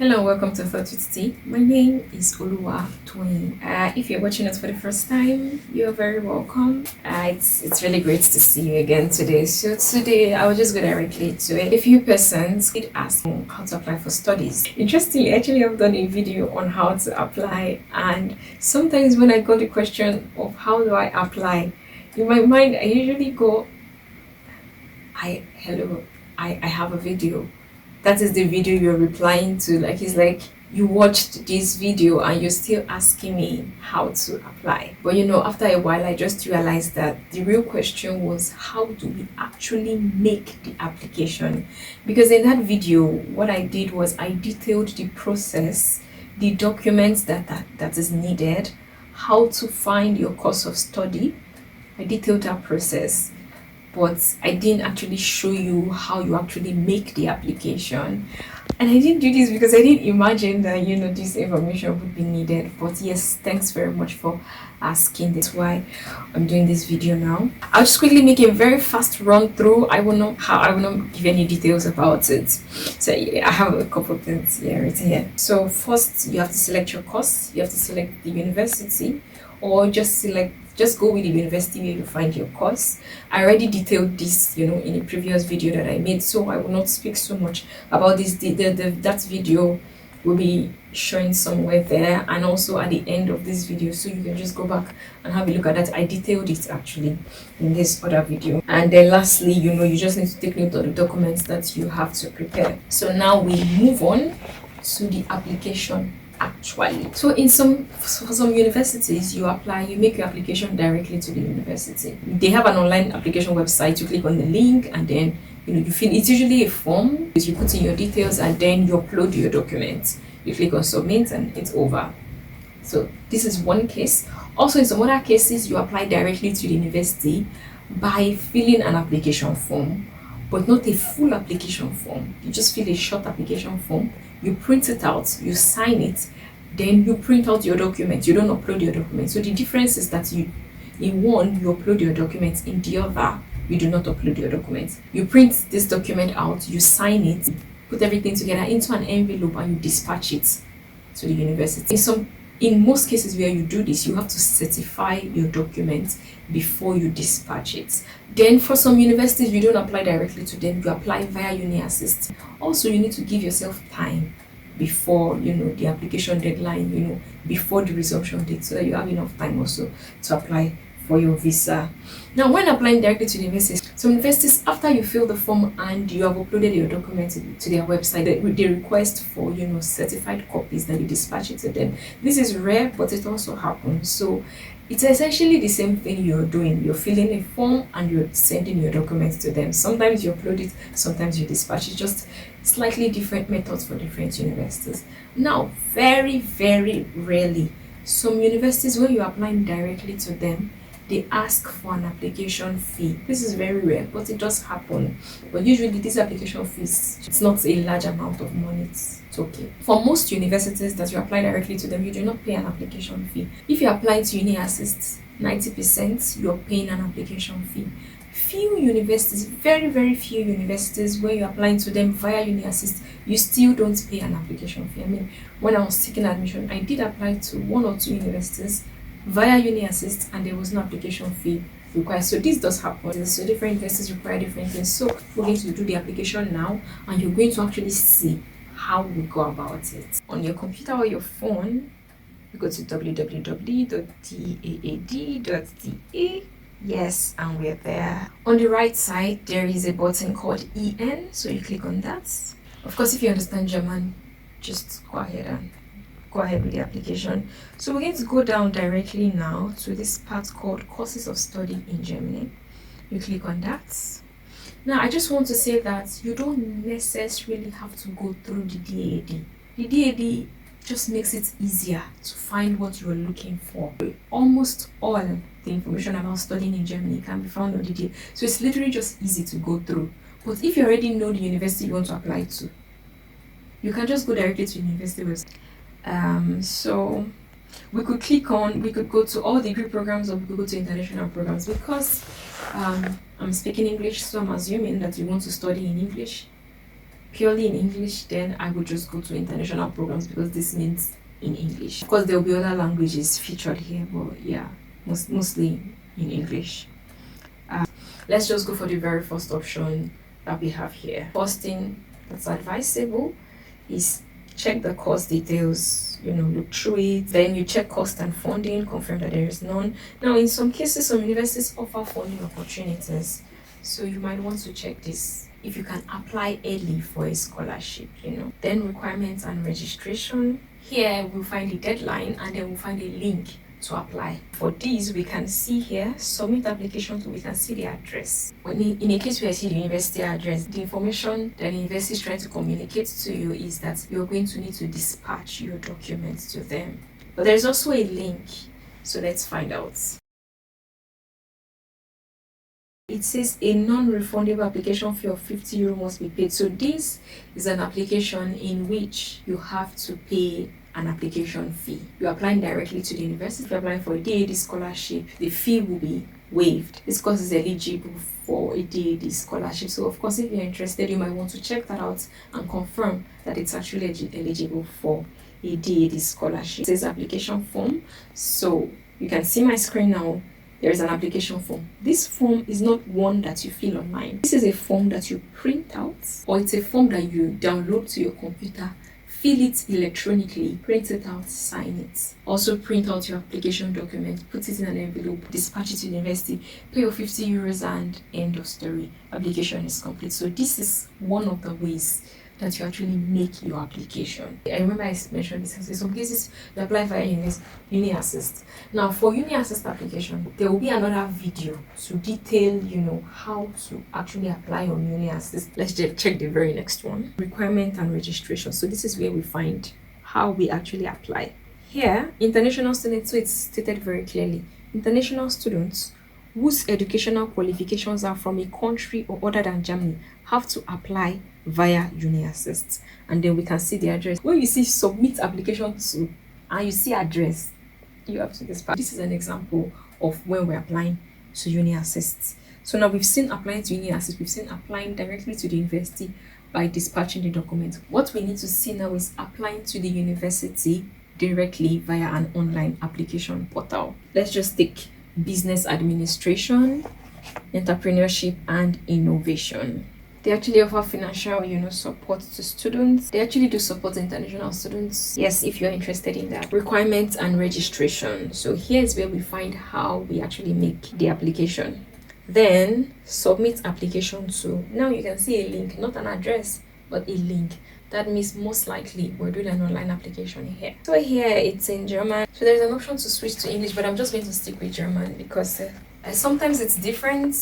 Hello, welcome to ThoughtsWithTee. My name is Oluwa Twain. If you're watching us for the first time, you're very welcome. It's really great to see you again today. So today, I will just go directly to it. A few persons did ask me how to apply for studies. Interestingly, actually, I've done a video on how to apply, and sometimes when I got the question of how do I apply, in my mind, I usually go, I have a video. That is the video you're replying to. Like, it's like you watched this video and you're still asking me how to apply. But after a while, I just realized that the real question was, how do we actually make the application? Because in that video, what I did was I detailed the process, the documents that is needed, how to find your course of study. I detailed that process, but I didn't actually show you how you actually make the application. And I didn't do this because I didn't imagine that this information would be needed. But yes, thanks very much for asking. That's why I'm doing this video now. I'll just quickly make a very fast run through. I will not give any details about it. So yeah, I have a couple of things here written here. So first, you have to select your course. You have to select the university, or just go with the university where you find your course. I already detailed this, in a previous video that I made, so I will not speak so much about this. That video will be showing somewhere there, and also at the end of this video, so you can just go back and have a look at that. I detailed it actually in this other video. And then lastly, you just need to take note of the documents that you have to prepare. So now we move on to the application. Actually, so for some universities, you make your application directly to the university. They have an online application website. You click on the link and then you fill. It's usually a form. You put in your details and then you upload your documents. You click on submit and it's over. So this is one case. Also, in some other cases, you apply directly to the university by filling an application form, but not a full application form. You just fill a short application form, you print it out, you sign it, then you print out your documents. You don't upload your documents. So the difference is that in one, you upload your documents, in the other, you do not upload your documents. You print this document out, you sign it, put everything together into an envelope, and you dispatch it to the university. In most cases where you do this, you have to certify your documents before you dispatch it. Then for some universities, you don't apply directly to them, you apply via UniAssist. Also, you need to give yourself time before the application deadline, before the resumption date, so that you have enough time also to apply for your visa. Now, when applying directly to the universities, some universities, after you fill the form and you have uploaded your documents to their website, they request for certified copies that you dispatch it to them. This is rare, but it also happens. So it's essentially the same thing you're doing. You're filling a form and you're sending your documents to them. Sometimes you upload it, sometimes you dispatch it. Just slightly different methods for different universities. Now, very, very rarely, some universities, when you're applying directly to them, they ask for an application fee. This is very rare, but it does happen. But usually this application fee, it's not a large amount of money. It's okay. For most universities that you apply directly to them, you do not pay an application fee. If you apply to UniAssist, 90% you're paying an application fee. Few universities, very, very few universities, where you're applying to them via UniAssist, you still don't pay an application fee. I mean, when I was seeking admission, I did apply to one or two universities via UniAssist, and there was no application fee required. So this does happen. So different universities require different things. So we're going to do the application now, and you're going to actually see how we go about it. On your computer or your phone, you go to www.taad.de. Yes, and we're there. On the right side, there is a button called EN, so you click on that. Of course, if you understand German, just go ahead with the application. So we're going to go down directly now to this part called Courses of Study in Germany. You click on that. Now, I just want to say that you don't necessarily have to go through the DAD. The DAD just makes it easier to find what you are looking for. Almost all the information about studying in Germany can be found on the DAD. So it's literally just easy to go through. But if you already know the university you want to apply to, you can just go directly to the university website. So we could go to all degree programs, or we could go to international programs. Because I'm speaking English, so I'm assuming that you want to study in English. purely in English, then I would just go to international programs because this means in English. Of course, there will be other languages featured here, but yeah, mostly in English. Let's just go for the very first option that we have here. First thing that's advisable is check the course details, look through it. Then you check cost and funding, confirm that there is none. Now, in some cases, some universities offer funding opportunities, so you might want to check this if you can apply early for a scholarship. Then requirements and registration. Here we'll find the deadline, and then we'll find a link to apply. For these, we can see here submit application, so we can see the address. In a case where I see the university address, the information that the university is trying to communicate to you is that you're going to need to dispatch your documents to them. But there's also a link, so let's find out. It says a non-refundable application fee of €50 must be paid. So this is an application in which you have to pay an application fee. You're applying directly to the university. If you're applying for a DAD scholarship, the fee will be waived. This course is eligible for a DAD scholarship. So of course, if you're interested, you might want to check that out and confirm that it's actually eligible for a DAD scholarship. It says application form. So you can see my screen now. There is an application form. This form is not one that you fill online. This is a form that you print out, or it's a form that you download to your computer, fill it electronically, print it out, sign it. Also print out your application document, put it in an envelope, dispatch it to the university, pay your €50 and end of story. Application is complete. So this is one of the ways that you actually make your application. I remember I mentioned this. In some cases, you apply via Uni Assist. Now, for Uni Assist application, there will be another video to detail, how to actually apply on Uni Assist. Let's just check the very next one. Requirement and registration. So this is where we find how we actually apply. Here, international students, so it's stated very clearly. International students whose educational qualifications are from a country or other than Germany have to apply via Uni Assist. And then we can see the address. When you see submit application to and you see address, you have to dispatch. This is an example of when we're applying to Uni Assist. So now we've seen applying to Uni Assist, we've seen applying directly to the university by dispatching the document. What we need to see now is applying to the university directly via an online application portal. Let's just take business administration, entrepreneurship, and innovation. They actually offer financial, support to students. They actually do support international students. Yes, if you're interested in that. Requirements and registration. So here's where we find how we actually make the application. Then submit application to. Now you can see a link, not an address, but a link. That means most likely we're doing an online application here. So here it's in German. So there's an option to switch to English, but I'm just going to stick with German because sometimes it's different.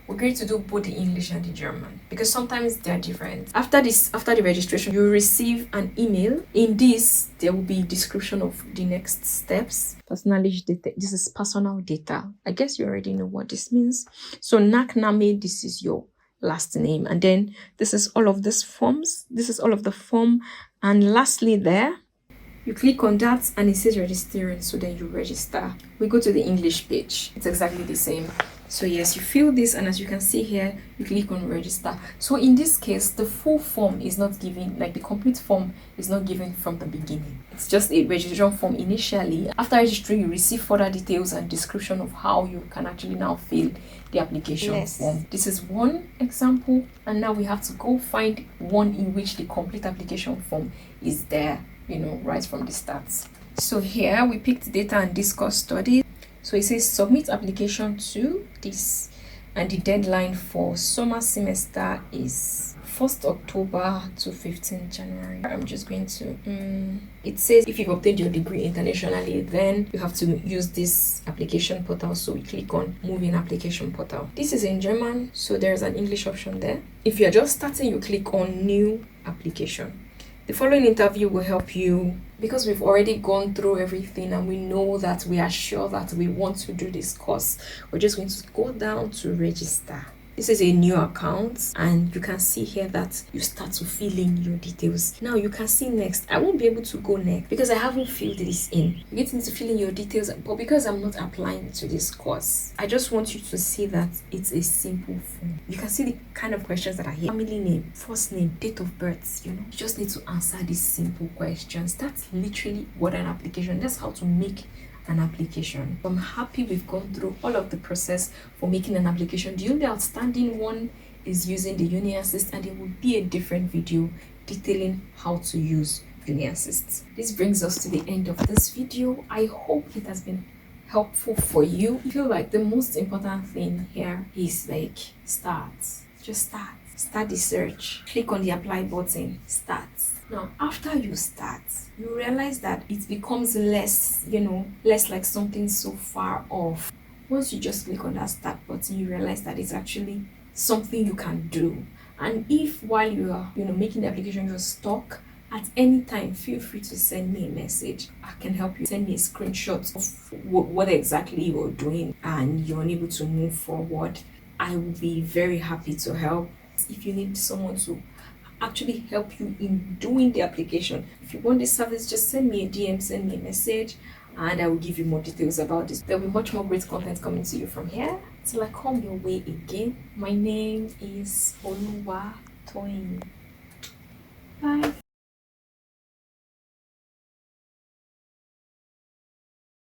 We're going to do both the English and the German because sometimes they're different. After the registration, you receive an email. In this, there will be description of the next steps. Personalized data. This is personal data. I guess you already know what this means. So Nakname, this is your last name, and then this is all of these forms. This is all of the form, and lastly there you click on that and it says registering, so then you register. We go to the English page. It's exactly the same. So yes, you fill this, and as you can see here, you click on register. So in this case, the full form is not given, like the complete form is not given from the beginning. It's just a registration form initially. After registering, you receive further details and description of how you can actually now fill the application form. This is one example, and now we have to go find one in which the complete application form is there, right from the start. So here we picked data and discourse studies. So it says submit application to this, and the deadline for summer semester is 1st October to 15th January. I'm just going to it says if you've obtained your degree internationally, then you have to use this application portal. So we click on move in application portal. This is in German, so there's an English option there. If you're just starting, you click on new application. The following interview will help you, because we've already gone through everything and we know that we are sure that we want to do this course. We're just going to go down to register. This is a new account, and you can see here that you start to fill in your details. Now you can see next. I won't be able to go next because I haven't filled this in. You get to fill in your details, but because I'm not applying to this course, I just want you to see that it's a simple form. You can see the kind of questions that are here. Family name, first name, date of birth, you just need to answer these simple questions. That's literally what an application, that's how to make an application. I'm happy we've gone through all of the process for making an application. The only outstanding one is using the Uni Assist, and there will be a different video detailing how to use Uni Assist. This brings us to the end of this video. I hope it has been helpful for you. I feel like the most important thing here is like start. Just start the search, click on the apply button, start. Now after you start, you realize that it becomes less like something so far off. Once you just click on that start button, you realize that it's actually something you can do. And if while you are making the application you're stuck, at any time feel free to send me a message. I can help you. Send me a screenshot of what exactly you're doing and you're unable to move forward. I will be very happy to help. If you need someone to actually help you in doing the application, if you want this service, just send me a DM, send me a message, and I will give you more details about this. There will be much more great content coming to you from here. Till I come your way again, my name is Oluwa Toyin. Bye.